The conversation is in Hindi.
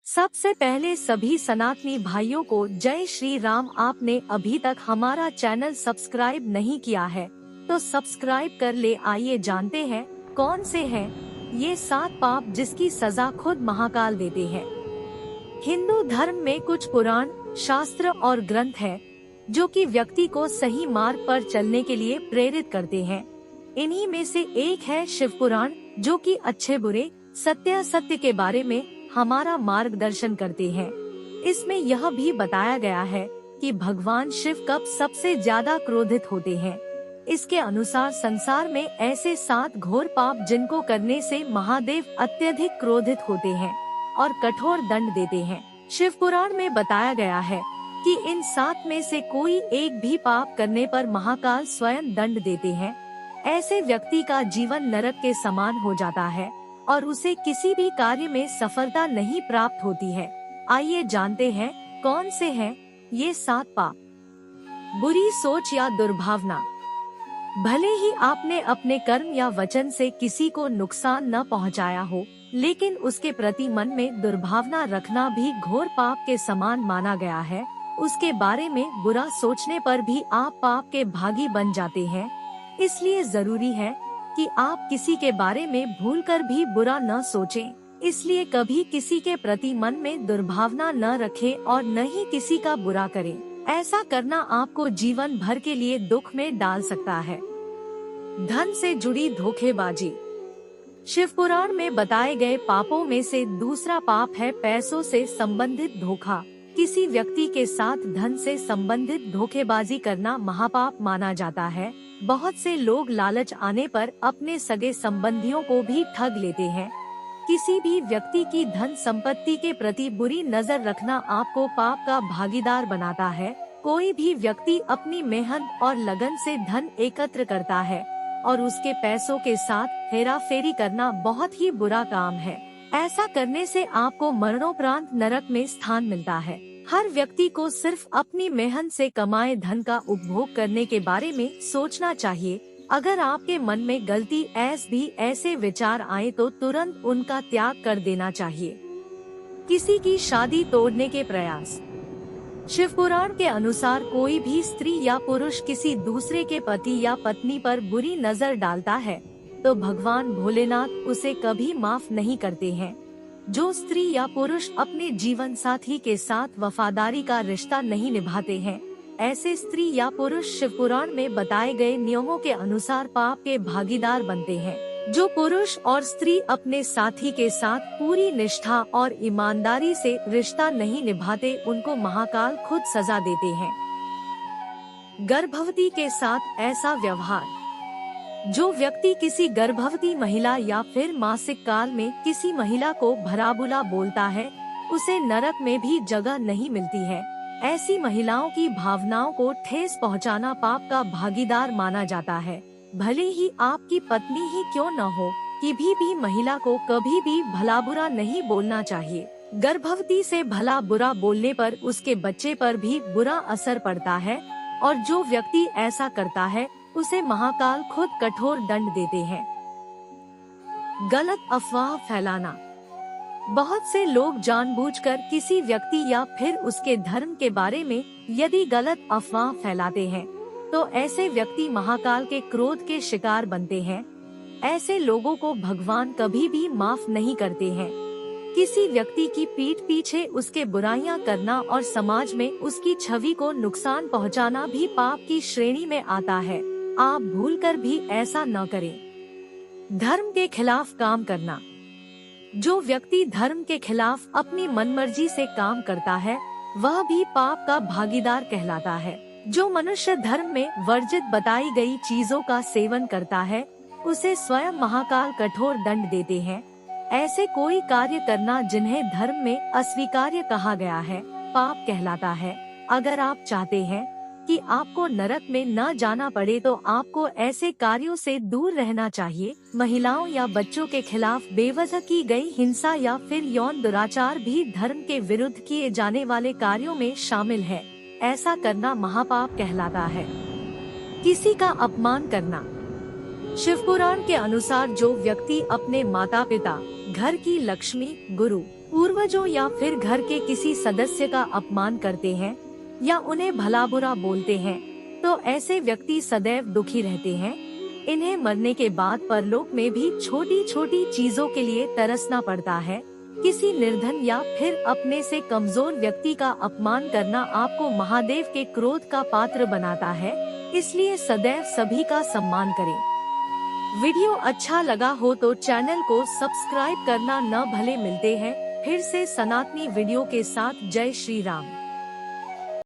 सबसे पहले सभी सनातनी भाइयों को जय श्री राम। आपने अभी तक हमारा चैनल सब्सक्राइब नहीं किया है तो सब्सक्राइब कर ले। आइए जानते हैं कौन से हैं ये 7 पाप जिसकी सजा खुद महाकाल देते हैं। हिंदू धर्म में कुछ पुराण, शास्त्र और ग्रंथ हैं जो कि व्यक्ति को सही मार्ग पर चलने के लिए प्रेरित करते हैं। इन्हीं में से एक है शिव पुराण, जो कि अच्छे बुरे, सत्य असत्य के बारे में हमारा मार्गदर्शन करते हैं। इसमें यह भी बताया गया है कि भगवान शिव कब सबसे ज्यादा क्रोधित होते हैं। इसके अनुसार संसार में ऐसे 7 घोर पाप जिनको करने से महादेव अत्यधिक क्रोधित होते हैं और कठोर दंड देते हैं। शिव पुराण में बताया गया है कि इन 7 में से कोई एक भी पाप करने पर महाकाल स्वयं दंड देते हैं। ऐसे व्यक्ति का जीवन नरक के समान हो जाता है और उसे किसी भी कार्य में सफलता नहीं प्राप्त होती है। आइए जानते हैं कौन से हैं ये 7 पाप। बुरी सोच या दुर्भावना। भले ही आपने अपने कर्म या वचन से किसी को नुकसान न पहुंचाया हो, लेकिन उसके प्रति मन में दुर्भावना रखना भी घोर पाप के समान माना गया है। उसके बारे में बुरा सोचने पर भी आप पाप के भागी बन जाते हैं। इसलिए जरूरी है कि आप किसी के बारे में भूलकर भी बुरा न सोचें। इसलिए कभी किसी के प्रति मन में दुर्भावना न रखें और न ही किसी का बुरा करें। ऐसा करना आपको जीवन भर के लिए दुख में डाल सकता है। धन से जुड़ी धोखेबाजी। शिव पुराण में बताए गए पापों में से दूसरा पाप है पैसों से संबंधित धोखा। किसी व्यक्ति के साथ धन से संबंधित धोखेबाजी करना महापाप माना जाता है। बहुत से लोग लालच आने पर अपने सगे संबंधियों को भी ठग लेते हैं। किसी भी व्यक्ति की धन संपत्ति के प्रति बुरी नजर रखना आपको पाप का भागीदार बनाता है। कोई भी व्यक्ति अपनी मेहनत और लगन से धन एकत्र करता है और उसके पैसों के साथ हेरा फेरी करना बहुत ही बुरा काम है। ऐसा करने से आपको मरणोपरांत नरक में स्थान मिलता है। हर व्यक्ति को सिर्फ अपनी मेहनत से कमाए धन का उपभोग करने के बारे में सोचना चाहिए। अगर आपके मन में गलती ऐसे विचार आए तो तुरंत उनका त्याग कर देना चाहिए। किसी की शादी तोड़ने के प्रयास। शिव पुराण के अनुसार कोई भी स्त्री या पुरुष किसी दूसरे के पति या पत्नी पर बुरी नजर डालता है तो भगवान भोलेनाथ उसे कभी माफ नहीं करते हैं। जो स्त्री या पुरुष अपने जीवन साथी के साथ वफादारी का रिश्ता नहीं निभाते हैं, ऐसे स्त्री या पुरुष शिव पुराण में बताए गए नियमों के अनुसार पाप के भागीदार बनते हैं। जो पुरुष और स्त्री अपने साथी के साथ पूरी निष्ठा और ईमानदारी से रिश्ता नहीं निभाते, उनको महाकाल खुद सजा देते हैं। गर्भवती के साथ ऐसा व्यवहार। जो व्यक्ति किसी गर्भवती महिला या फिर मासिक काल में किसी महिला को भला बुरा बोलता है, उसे नरक में भी जगह नहीं मिलती है। ऐसी महिलाओं की भावनाओं को ठेस पहुंचाना पाप का भागीदार माना जाता है। भले ही आपकी पत्नी ही क्यों न हो, किसी भी महिला को कभी भी भला बुरा नहीं बोलना चाहिए। गर्भवती से भला बुरा बोलने पर उसके बच्चे पर भी बुरा असर पड़ता है और जो व्यक्ति ऐसा करता है उसे महाकाल खुद कठोर दंड देते हैं। गलत अफवाह फैलाना। बहुत से लोग जानबूझकर किसी व्यक्ति या फिर उसके धर्म के बारे में यदि गलत अफवाह फैलाते हैं तो ऐसे व्यक्ति महाकाल के क्रोध के शिकार बनते हैं। ऐसे लोगों को भगवान कभी भी माफ नहीं करते हैं। किसी व्यक्ति की पीठ पीछे उसके बुराइयां करना और समाज में उसकी छवि को नुकसान पहुंचाना भी पाप की श्रेणी में आता है। आप भूलकर भी ऐसा न करें। धर्म के खिलाफ काम करना। जो व्यक्ति धर्म के खिलाफ अपनी मनमर्जी से काम करता है वह भी पाप का भागीदार कहलाता है। जो मनुष्य धर्म में वर्जित बताई गई चीजों का सेवन करता है उसे स्वयं महाकाल कठोर दंड देते हैं। ऐसे कोई कार्य करना जिन्हें धर्म में अस्वीकार्य कहा गया है पाप कहलाता है। अगर आप चाहते हैं कि आपको नरक में न जाना पड़े तो आपको ऐसे कार्यों से दूर रहना चाहिए। महिलाओं या बच्चों के खिलाफ बेवजह की गई हिंसा या फिर यौन दुराचार भी धर्म के विरुद्ध किए जाने वाले कार्यों में शामिल है। ऐसा करना महापाप कहलाता है। किसी का अपमान करना। शिव पुराण के अनुसार जो व्यक्ति अपने माता पिता, घर की लक्ष्मी, गुरु, पूर्वजों या फिर घर के किसी सदस्य का अपमान करते हैं या उन्हें भला बुरा बोलते हैं, तो ऐसे व्यक्ति सदैव दुखी रहते हैं। इन्हें मरने के बाद परलोक में भी छोटी छोटी चीजों के लिए तरसना पड़ता है। किसी निर्धन या फिर अपने से कमजोर व्यक्ति का अपमान करना आपको महादेव के क्रोध का पात्र बनाता है, इसलिए सदैव सभी का सम्मान करें। वीडियो अच्छा लगा हो तो चैनल को सब्सक्राइब करना न भूलें। मिलते हैं फिर से सनातनी वीडियो के साथ। जय श्री राम।